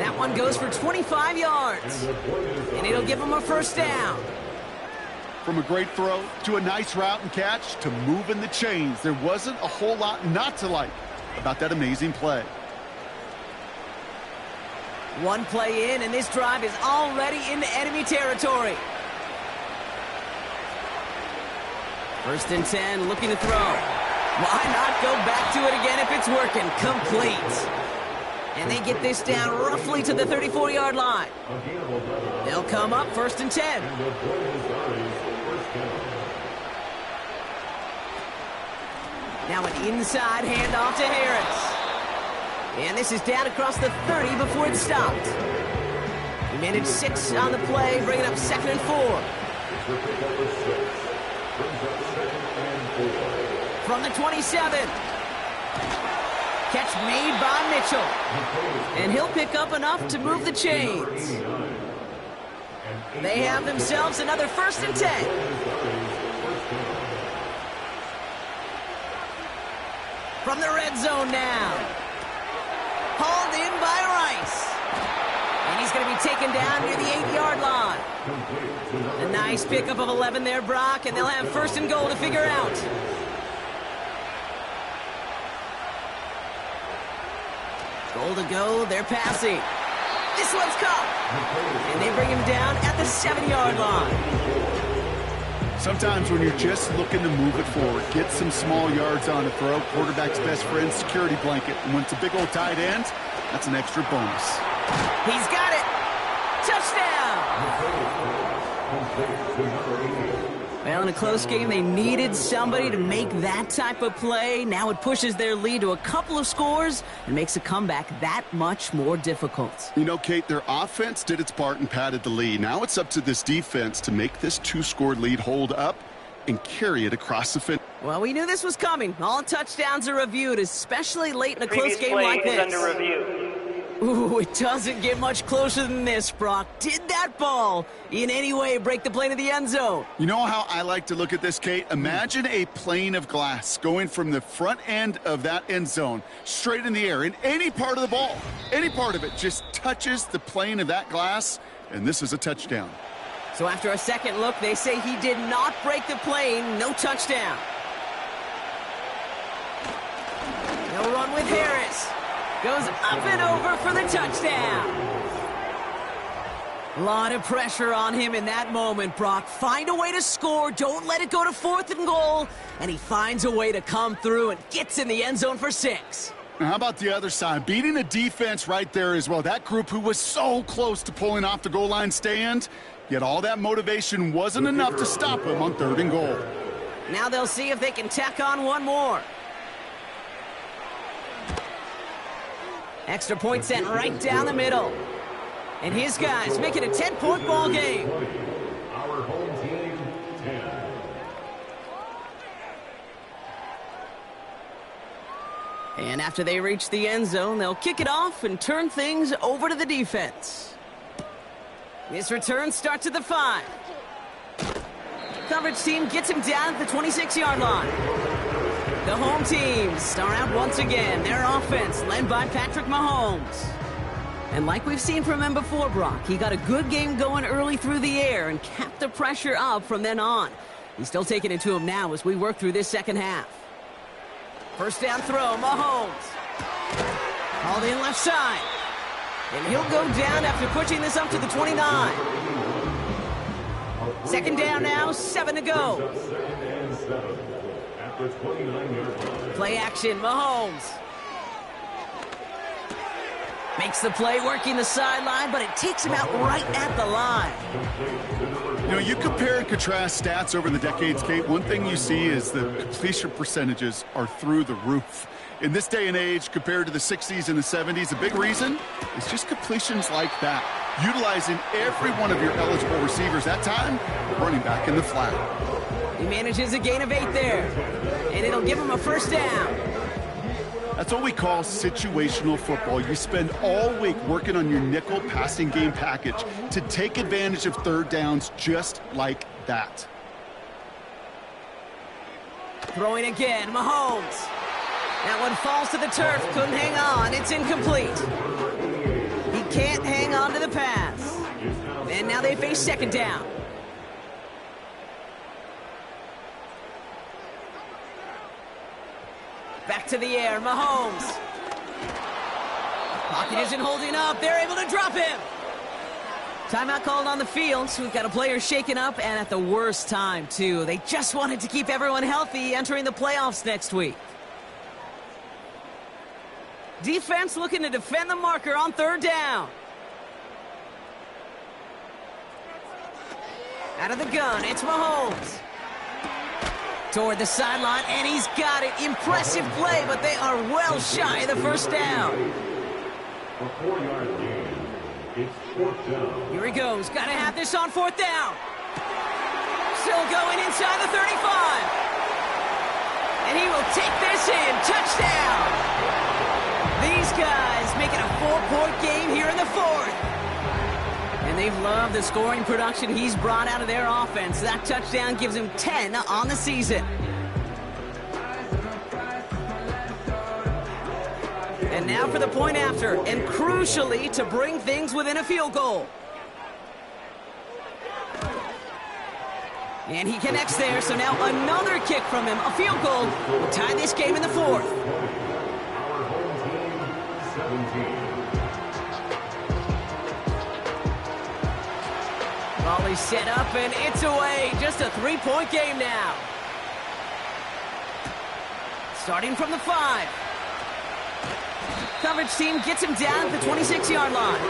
That one goes for 25 yards. And it'll give him a first down. From a great throw to a nice route and catch to moving the chains, there wasn't a whole lot not to like about that amazing play. One play in, and this drive is already into enemy territory. First and 10, looking to throw. Why not go back to it again if it's working? Complete. And they get this down roughly to the 34-yard line. They'll come up first and 10. Now an inside handoff to Harris. And this is down across the 30 before it stopped. He managed 6 on the play, bringing up 2nd and 4. From the 27. Catch made by Mitchell. And he'll pick up enough to move the chains. They have themselves another first and 10. From the red zone now. Hauled in by Rice. And he's going to be taken down near the 8-yard line. A nice pickup of 11 there, Brock, and they'll have first and goal to figure out. Goal to go, they're passing. This one's caught. And they bring him down at the 7-yard line. Sometimes when you're just looking to move it forward, get some small yards on a throw, quarterback's best friend, security blanket. And when it's a big old tight end, that's an extra bonus. He's got it. Touchdown. Well, in a close game, they needed somebody to make that type of play. Now it pushes their lead to a couple of scores and makes a comeback that much more difficult. You know, Kate, their offense did its part and padded the lead. Now it's up to this defense to make this 2-score lead hold up and carry it across the finish. Well, we knew this was coming. All touchdowns are reviewed, especially late in a close game like this. Under review. Ooh, it doesn't get much closer than this, Brock. Did that ball in any way break the plane of the end zone? You know how I like to look at this, Kate? Imagine a plane of glass going from the front end of that end zone straight in the air. And any part of the ball, any part of it just touches the plane of that glass, and this is a touchdown. So after a second look, they say he did not break the plane. No touchdown. They'll run with Harris. Goes up and over for the touchdown. A lot of pressure on him in that moment, Brock. Find a way to score. Don't let it go to 4th and goal. And he finds a way to come through and gets in the end zone for 6. Now, how about the other side? Beating a defense right there as well. That group who was so close to pulling off the goal line stand, yet all that motivation wasn't enough to stop him on 3rd and goal. Now they'll see if they can tack on one more. Extra point sent right down the middle. And his guys make it a 10-point ball game. Our home team, 10. And after they reach the end zone, they'll kick it off and turn things over to the defense. This return starts at the 5. Coverage team gets him down at the 26-yard line. The home teams are out once again. Their offense led by Patrick Mahomes. And like we've seen from him before, Brock, he got a good game going early through the air and kept the pressure up from then on. He's still taking it to him now as we work through this second half. First down throw, Mahomes. Called in left side. And he'll go down after pushing this up to the 29. Second down now, 7 to go. Play action, Mahomes. Makes the play working the sideline, but it takes him out right at the line. You know, you compare and contrast stats over the decades, Kate. One thing you see is the completion percentages are through the roof. In this day and age, compared to the 60s and the 70s, a big reason is just completions like that. Utilizing every one of your eligible receivers. That time, running back in the flat. He manages a gain of 8 there, and it'll give him a first down. That's what we call situational football. You spend all week working on your nickel passing game package to take advantage of third downs just like that. Throwing again, Mahomes. That one falls to the turf, couldn't hang on, it's incomplete. He can't hang on to the pass. And now they face second down. Back to the air, Mahomes. Pocket isn't holding up, they're able to drop him. Timeout called on the field, so we've got a player shaken up, and at the worst time, too. They just wanted to keep everyone healthy entering the playoffs next week. Defense looking to defend the marker on third down. Out of the gun, it's Mahomes. Toward the sideline, and he's got it. Impressive play, but they are well shy of the first down. A 4-yard gain. It's fourth down. Here he goes. Got to have this on fourth down. Still going inside the 35. And he will take this in. Touchdown. These guys making a 4-point game here in the fourth. And they've loved the scoring production he's brought out of their offense. That touchdown gives him 10 on the season. And now for the point after, and crucially to bring things within a field goal. And he connects there, so now another kick from him. A field goal will tie this game in the fourth. Our home team, 17. Volley set up, and it's away. Just a 3-point game now. Starting from the 5. Coverage team gets him down at the 26-yard line.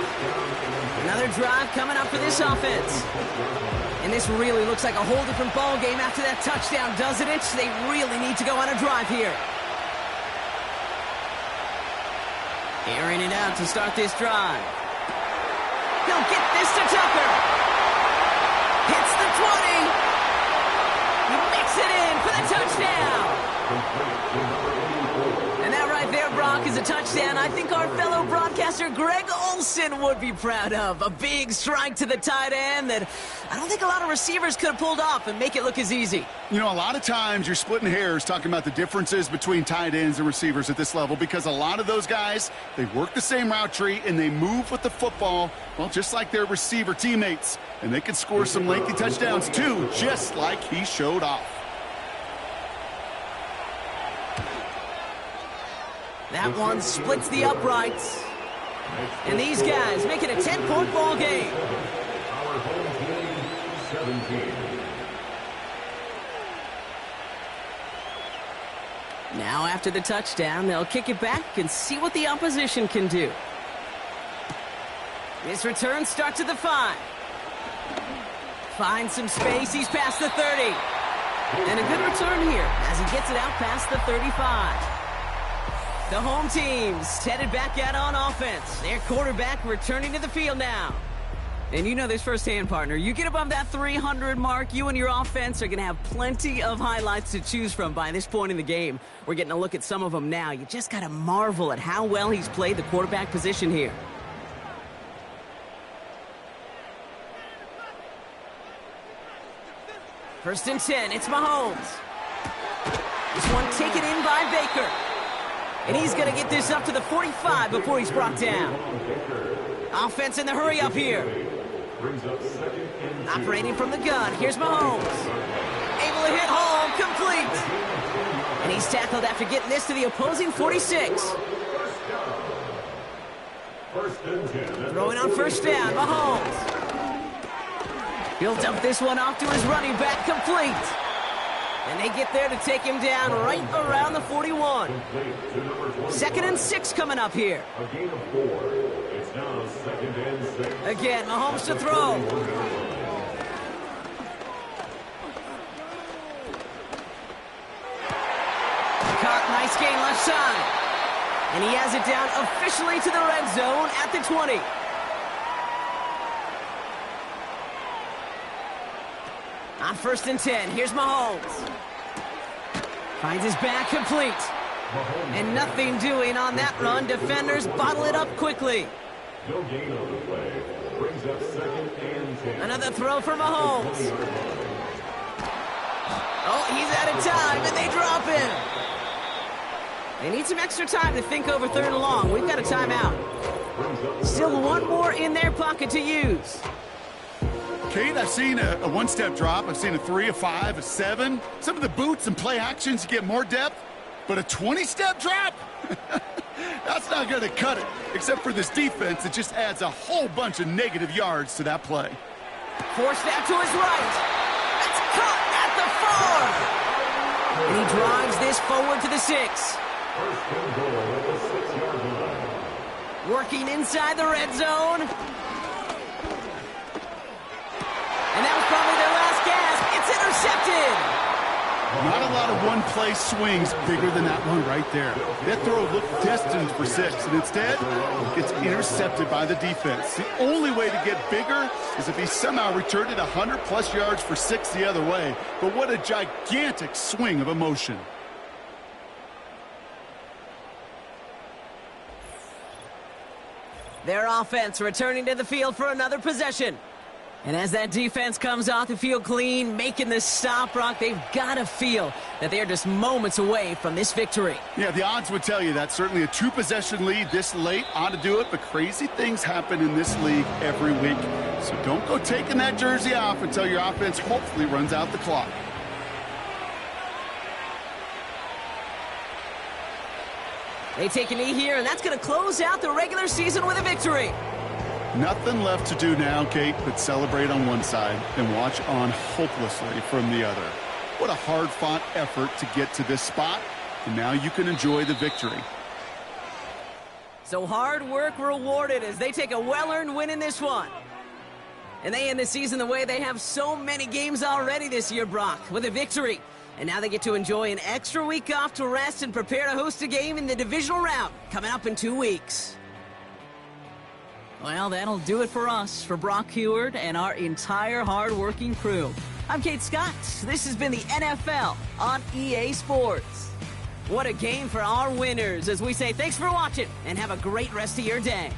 Another drive coming up for this offense. And this really looks like a whole different ball game after that touchdown, doesn't it? They really need to go on a drive here. Airing it out to start this drive. He'll get this to Tucker. Hits the 20. He makes it in for the touchdown. And that right there, Brock, is a touchdown I think our fellow broadcaster Greg Olsen would be proud of. A big strike to the tight end that I don't think a lot of receivers could have pulled off and make it look as easy. You know, a lot of times you're splitting hairs talking about the differences between tight ends and receivers at this level because a lot of those guys, they work the same route tree and they move with the football, well, just like their receiver teammates. And they can score some lengthy touchdowns too, just like he showed off. That one splits the uprights. And these guys make it a 10-point ball game. Our home team, 17. Now after the touchdown, they'll kick it back and see what the opposition can do. This return starts at the 5. Finds some space, he's past the 30. And a good return here as he gets it out past the 35. The home team's headed back out on offense. Their quarterback returning to the field now. And you know this firsthand, partner. You get above that 300 mark, you and your offense are going to have plenty of highlights to choose from by this point in the game. We're getting a look at some of them now. You just got to marvel at how well he's played the quarterback position here. First and 10, it's Mahomes. This one taken in by Baker. And he's going to get this up to the 45 before he's brought down. Offense in the hurry up here. Operating from the gun. Here's Mahomes. Able to hit home. Complete. And he's tackled after getting this to the opposing 46. Throwing on first down. Mahomes. Built up this one off to his running back. Complete. And they get there to take him down right around the 41. 2nd and 6 coming up here. A gain of 4. It's now 2nd and 6. Again, Mahomes to throw. Caught, nice gain left side. And he has it down officially to the red zone at the 20. On 1st and 10, here's Mahomes. Finds his back complete. And nothing doing on that run. Defenders bottle it up quickly. No gain on the play. Brings up 2nd and 10. Another throw for Mahomes. Oh, he's out of time, and they drop him. They need some extra time to think over 3rd and long. We've got a timeout. Still one more in their pocket to use. Kate, I've seen a one-step drop. I've seen a 3, a 5, a 7. Some of the boots and play actions, you get more depth. But a 20-step drop? That's not going to cut it. Except for this defense, it just adds a whole bunch of negative yards to that play. Forced out to his right. That's caught at the 4. And he drives this forward to the 6. First and goal at the 6-yard line. Working inside the red zone. And that was probably their last gasp. It's intercepted. Not a lot of one-play swings bigger than that one right there. That throw looked destined for 6, and instead, it gets intercepted by the defense. The only way to get bigger is if he somehow returned it 100-plus yards for 6 the other way. But what a gigantic swing of emotion. Their offense returning to the field for another possession. And as that defense comes off the field clean, making the stop, Brock, they've got to feel that they're just moments away from this victory. Yeah, the odds would tell you that. Certainly a 2-possession lead this late ought to do it, but crazy things happen in this league every week. So don't go taking that jersey off until your offense hopefully runs out the clock. They take a knee here, and that's going to close out the regular season with a victory. Nothing left to do now, Kate, but celebrate on one side and watch on hopelessly from the other. What a hard-fought effort to get to this spot, and now you can enjoy the victory. So hard work rewarded as they take a well-earned win in this one. And they end the season the way they have so many games already this year, Brock, with a victory. And now they get to enjoy an extra week off to rest and prepare to host a game in the divisional round coming up in 2 weeks. Well, that'll do it for us, for Brock Heward and our entire hard-working crew. I'm Kate Scott. This has been the NFL on EA Sports. What a game for our winners as we say thanks for watching and have a great rest of your day.